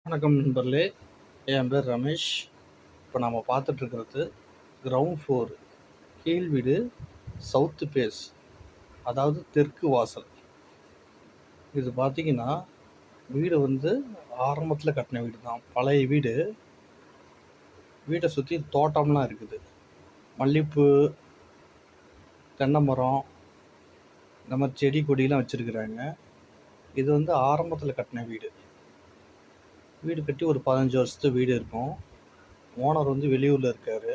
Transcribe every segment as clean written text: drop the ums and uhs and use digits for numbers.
வணக்கம் நண்பர்களே. என் பேர் ரமேஷ். இப்போ நம்ம பார்த்துட்ருக்கிறது கிரவுண்ட் ஃப்ளோர் கீழ் வீடு, சவுத்து ஃபேஸ், அதாவது தெற்கு வாசல். இது பார்த்திங்கன்னா வீடு வந்து ஆரம்பத்தில் கட்டின வீடு தான். பழைய வீடு. வீட்டை சுற்றி தோட்டம்லாம் இருக்குது. மல்லிகைப்பூ, தென்னை மரம், இந்த மாதிரி செடி கொடியெலாம் வச்சுருக்குறாங்க. இது வந்து ஆரம்பத்தில் கட்டின வீடு. வீடு கட்டி ஒரு 15 வருஷத்து வீடு இருக்கும். ஓனர் வந்து வெளியூரில் இருக்கார்,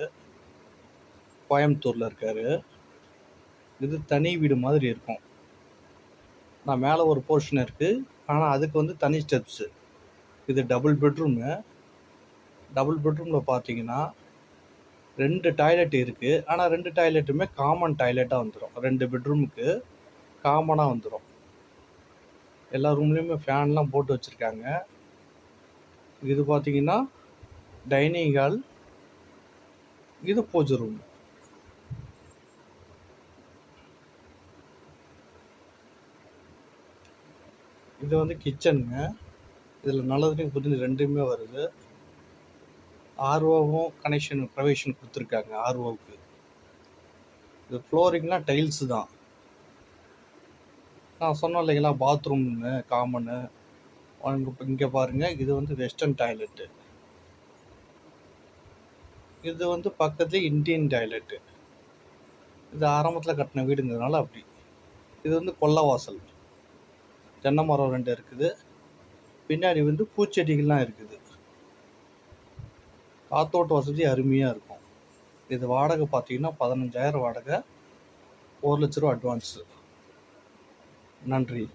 கோயம்புத்தூரில் இருக்கார். இது தனி வீடு மாதிரி இருக்கும். நான் மேலே ஒரு போர்ஷன் இருக்குது, ஆனால் அதுக்கு வந்து தனி ஸ்டெப்ஸு. இது டபுள் பெட்ரூமு. டபுள் பெட்ரூமில் பார்த்தீங்கன்னா 2 டாய்லெட் இருக்குது. ஆனால் 2 டாய்லெட்டுமே காமன் டாய்லெட்டாக வந்துடும். 2 பெட்ரூமுக்கு காமனாக வந்துடும். எல்லா ரூம்லேயுமே ஃபேன்லாம் போட்டு வச்சுருக்காங்க. இது பார்த்தீங்கன்னா டைனிங் ஹால், இது பூஜை ரூம். இது வந்து கிச்சனுங்க. இதில் நல்ல தண்ணி புதினி ரெண்டுமே வருது. ஆர்ஓவும் கனெக்ஷன் ப்ரொவிஷன் கொடுத்துருக்காங்க. ஆர்ஓவுக்கு இது ஃப்ளோரிங்லாம் டைல்ஸு தான். நான் சொன்னேன் இல்லைங்களா, பாத்ரூம்னு காமனு. இங்கே பாருங்கள், இது வந்து வெஸ்டர்ன் டாய்லெட்டு. இது வந்து பக்கத்துலேயே இந்தியன் டாய்லெட்டு. இது ஆரம்பத்தில் கட்டின வீடுங்கிறதுனால அப்படி. இது வந்து கொல்லை வாசல். தென்னை மரம் 2 இருக்குது. பின்னாடி வந்து பூச்செடிகள்லாம் இருக்குது. காத்தோட்ட வசதி அருமையாக இருக்கும். இது வாடகை பார்த்தீங்கன்னா 15,000 வாடகை. 1 லட்ச ரூபா அட்வான்ஸு. நன்றி.